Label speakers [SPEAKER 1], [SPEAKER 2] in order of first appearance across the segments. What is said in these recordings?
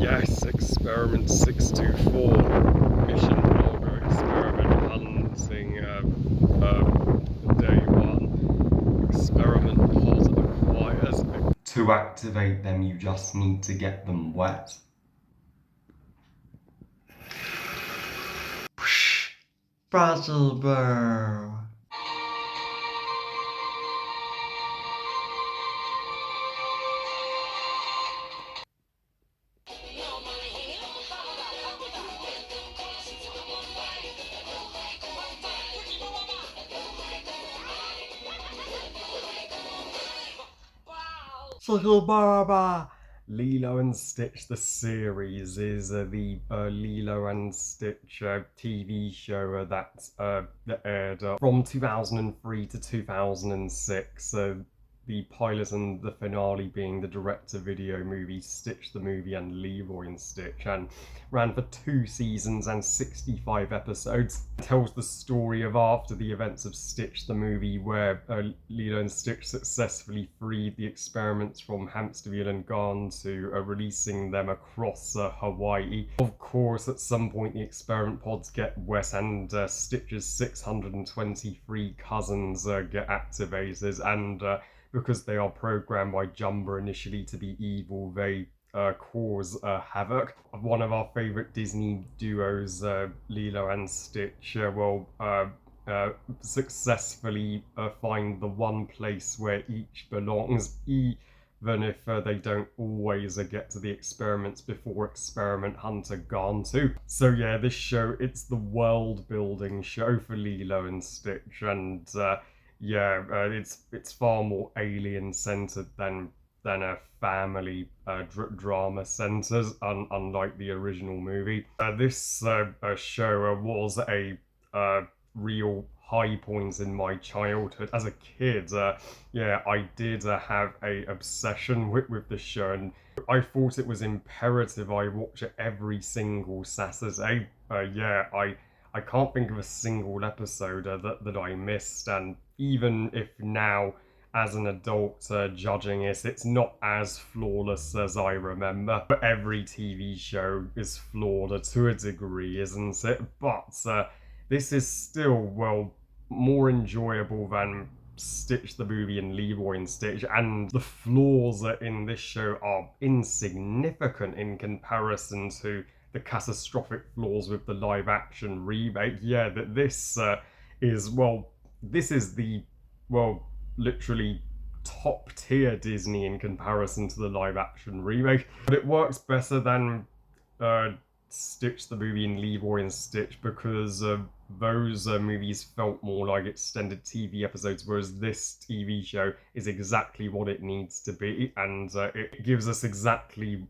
[SPEAKER 1] Yes, experiment 624, mission logger experiment hunting, day 1, experiment pod acquires.
[SPEAKER 2] To activate them, you just need to get them wet. Brattle burr.
[SPEAKER 1] Lilo and Stitch the series is the Lilo and Stitch TV show that aired from 2003 to 2006. The pilot and the finale being the direct-to-video movie Stitch the Movie and Leroy and Stitch, and ran for 2 seasons and 65 episodes. It tells the story of after the events of Stitch the Movie, where Lilo and Stitch successfully freed the experiments from Hamsterville and Gantu, releasing them across Hawaii. Of course, at some point the experiment pods get wet and Stitch's 623 cousins get activated, and because they are programmed by Jumba initially to be evil, they cause havoc. One of our favourite Disney duos, Lilo and Stitch, will successfully find the one place where each belongs, even if they don't always get to the experiments before experiment hunter Gantu. So yeah, this show, it's the world building show for Lilo and Stitch, and it's far more alien centered than a family drama centered, unlike the original movie. This show was a real high point in my childhood. As a kid, I did have a obsession with the show, and I thought it was imperative I watch it every single Saturday. I can't think of a single episode that I missed, and even if now, as an adult judging it, it's not as flawless as I remember. But every TV show is flawed to a degree, isn't it? But this is still, well, more enjoyable than Stitch the Movie and Leroy and Stitch, and the flaws in this show are insignificant in comparison to the catastrophic flaws with the live action remake. Yeah, that this is the, literally top tier Disney in comparison to the live action remake. But it works better than Stitch the Movie and Leroy and Stitch because those movies felt more like extended TV episodes, whereas this TV show is exactly what it needs to be, and it gives us exactly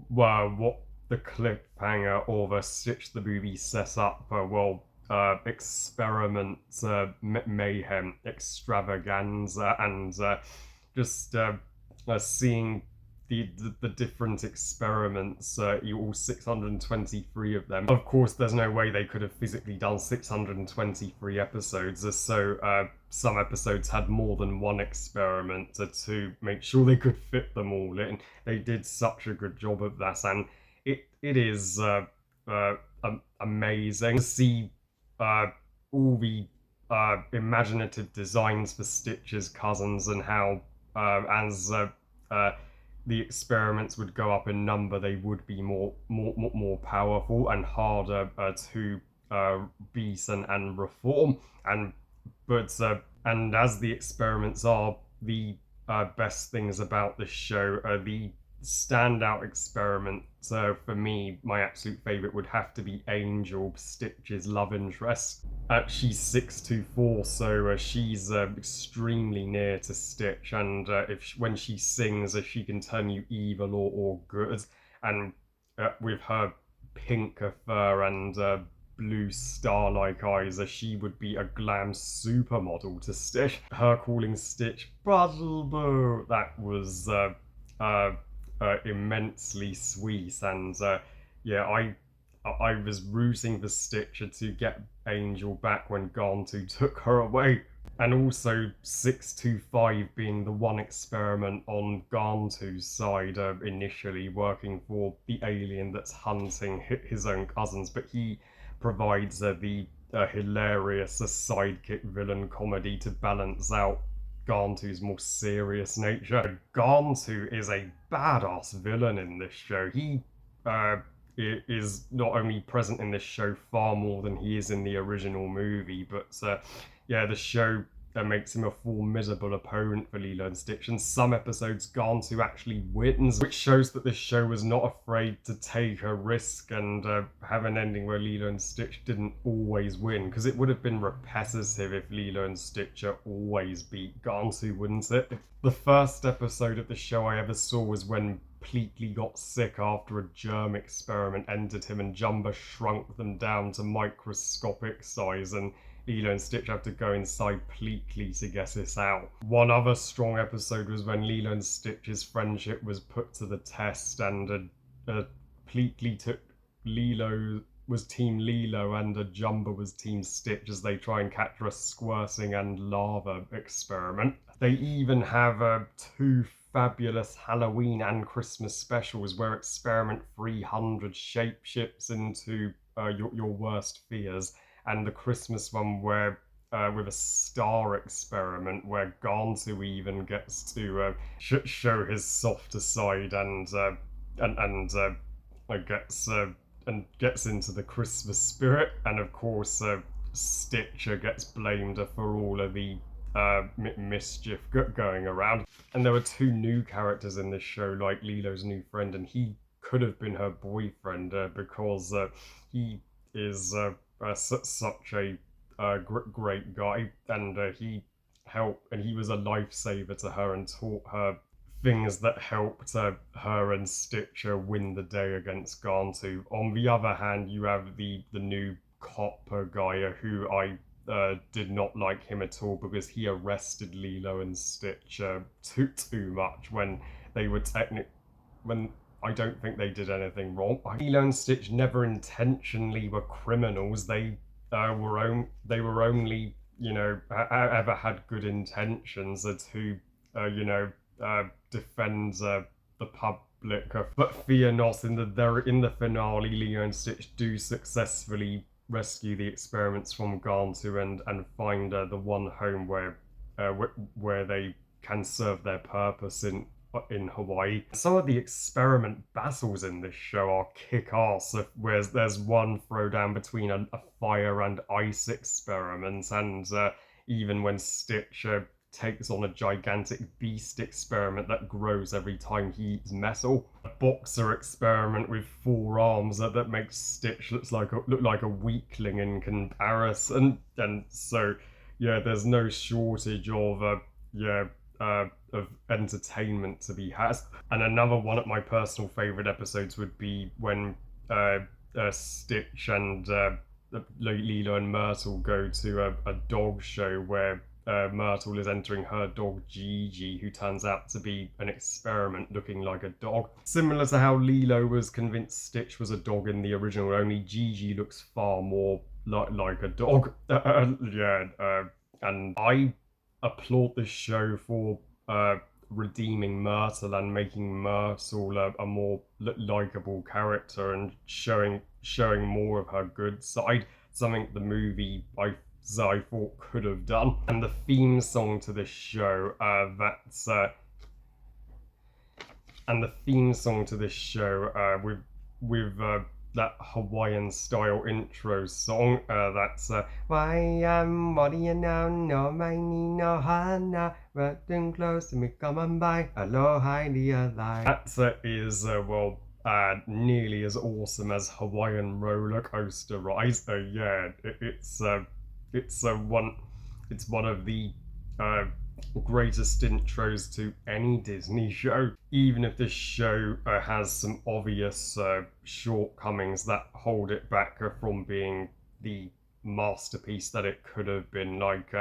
[SPEAKER 1] what the cliffhanger of Stitch the Movie set up. Experiment mayhem extravaganza, and just seeing the different experiments, all 623 of them. Of course, there's no way they could have physically done 623 episodes, so some episodes had more than one experiment to make sure they could fit them all in. They did such a good job of that, and it is amazing to see all the imaginative designs for Stitch's cousins, and how as the experiments would go up in number, they would be more powerful and harder to beat and reform. And as the experiments are the best things about this show, the standout experiment for me, my absolute favourite, would have to be Angel, Stitch's love interest. She's 6'4", so she's extremely near to Stitch, and when she sings, she can turn you evil or good. And with her pink fur and blue star-like eyes, she would be a glam supermodel to Stitch. Her calling Stitch Buttleboo, that was immensely sweet, and I was rooting for Stitch to get Angel back when Gantu took her away. And also 625 being the one experiment on Gantu's side, initially working for the alien that's hunting his own cousins, but he provides the hilarious sidekick villain comedy to balance out Gantu's more serious nature. Gantu is a badass villain in this show. He uh, is not only present in this show far more than he is in the original movie, but yeah, the show makes him a formidable opponent for Lilo and Stitch. And some episodes, Gantu actually wins, which shows that this show was not afraid to take a risk and have an ending where Lilo and Stitch didn't always win, because it would have been repetitive if Lilo and Stitch always beat Gantu, wouldn't it? The first episode of the show I ever saw was when Pleatley got sick after a germ experiment entered him and Jumba shrunk them down to microscopic size, and Lilo and Stitch have to go inside Pleatley to get this out. One other strong episode was when Lilo and Stitch's friendship was put to the test, and Pleatley took Lilo was Team Lilo and Jumba was Team Stitch as they try and capture a squirting and lava experiment. They even have two fabulous Halloween and Christmas specials where Experiment 300 shapeshifts into your worst fears, and the Christmas one where with a star experiment where Gantu even gets to show his softer side and gets into the Christmas spirit, and of course Stitcher gets blamed for all of the mischief going around. And there were two new characters in this show, like Lilo's new friend, and he could have been her boyfriend because he is such a great guy, and he was a lifesaver to her and taught her things that helped her and Stitcher win the day against Gantu. On the other hand, you have the new cop guy who I did not like him at all because he arrested Lilo and Stitch too much when they were when I don't think they did anything wrong. Lilo and Stitch never intentionally were criminals. They were only ever had good intentions to defend the public. But fear not, in the finale, Lilo and Stitch do successfully rescue the experiments from Gantu and find the one home where they can serve their purpose in Hawaii. Some of the experiment battles in this show are kick-ass, where there's one throwdown between a fire and ice experiment, and even when Stitch takes on a gigantic beast experiment that grows every time he eats metal. A boxer experiment with 4 arms that makes Stitch look like a weakling in comparison. And so, yeah, there's no shortage of entertainment to be had. And another one of my personal favourite episodes would be when Stitch and Lilo and Myrtle go to a dog show where Myrtle is entering her dog Gigi, who turns out to be an experiment looking like a dog. Similar to how Lilo was convinced Stitch was a dog in the original, only Gigi looks far more like a dog. And I applaud this show for redeeming Myrtle and making Myrtle a more likable character and showing more of her good side. Something the movie I thought could have done. And the theme song to this show, with that Hawaiian style intro song, that's what do you know, no mai ni no hana, getting close to me, come on by, aloha dear life. That is nearly as awesome as Hawaiian roller coaster ride. It's one of the greatest intros to any Disney show. Even if this show has some obvious shortcomings that hold it back from being the masterpiece that it could have been, like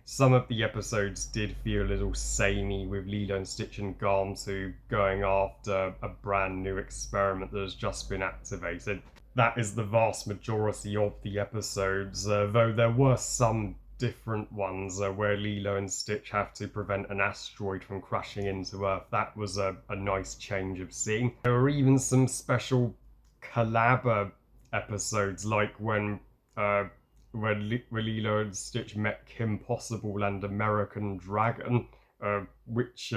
[SPEAKER 1] some of the episodes did feel a little samey, with Lilo and Stitch and Gantu going after a brand new experiment that has just been activated. That is the vast majority of the episodes, though there were some different ones where Lilo and Stitch have to prevent an asteroid from crashing into Earth. That was a nice change of scene. There were even some special collab episodes, like when Lilo and Stitch met Kim Possible and American Dragon, which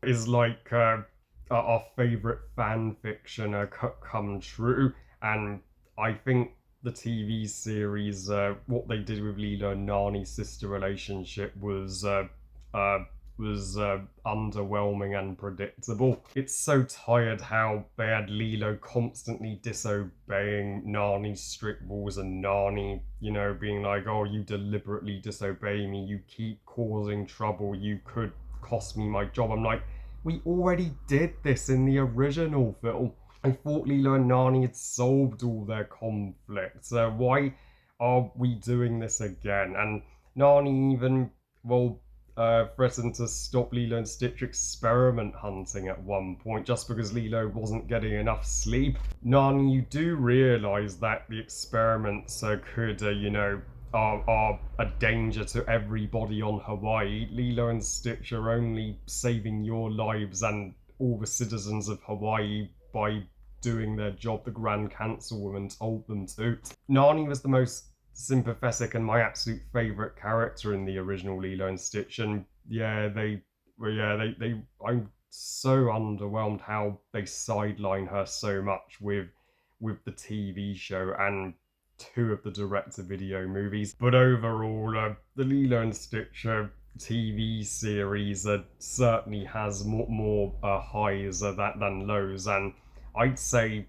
[SPEAKER 1] is like our favorite fan fiction come true. And I think the TV series, what they did with Lilo and Nani's sister relationship uh, was underwhelming and predictable. It's so tired how they had Lilo constantly disobeying Nani's strict rules and Nani, being like, oh, you deliberately disobey me, you keep causing trouble, you could cost me my job. I'm like, we already did this in the original film. I thought Lilo and Nani had solved all their conflicts. Why are we doing this again? And Nani even, threatened to stop Lilo and Stitch experiment hunting at one point just because Lilo wasn't getting enough sleep. Nani, you do realise that the experiments could, are a danger to everybody on Hawaii. Lilo and Stitch are only saving your lives and all the citizens of Hawaii by doing their job the Grand Councilwoman told them to. Nani was the most sympathetic and my absolute favourite character in the original Lilo and Stitch, and I'm so underwhelmed how they sideline her so much with the TV show and two of the direct-to-video movies. But overall, the Lilo and Stitch TV series certainly has more highs than lows, and I'd say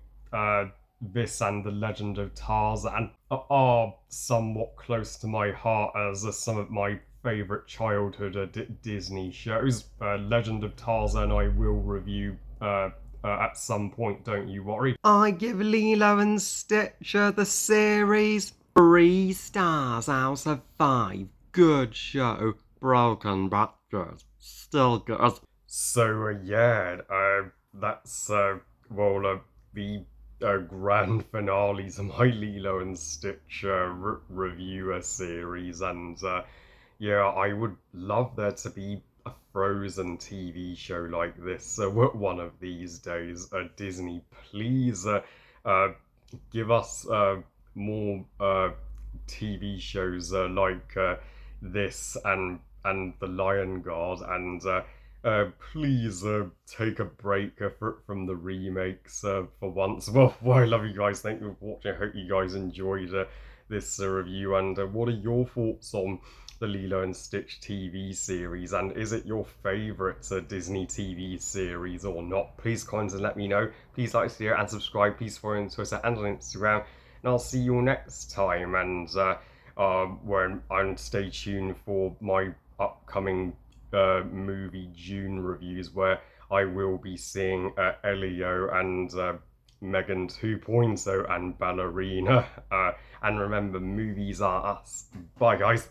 [SPEAKER 1] this and The Legend of Tarzan are somewhat close to my heart as some of my favourite childhood Disney shows. Legend of Tarzan I will review at some point, don't you worry.
[SPEAKER 3] I give Lilo and Stitch the series 3 stars out of 5. Good show. Broken but good. Still good.
[SPEAKER 1] So that's the grand finale to my Lilo and Stitch reviewer series, and I would love there to be a Frozen TV show like this one of these days. Disney, please give us more TV shows like this and The Lion Guard, and please take a break from the remakes for once. Well, I love you guys. Thank you for watching. I hope you guys enjoyed this review. And what are your thoughts on the Lilo and Stitch TV series? And is it your favourite Disney TV series or not? Please comment and let me know. Please like this video and subscribe. Please follow me on Twitter and on Instagram. And I'll see you all next time. And stay tuned for my upcoming movie June reviews, where I will be seeing Elio and Megan 2.0 and Ballerina. And remember, movies are us. Bye, guys.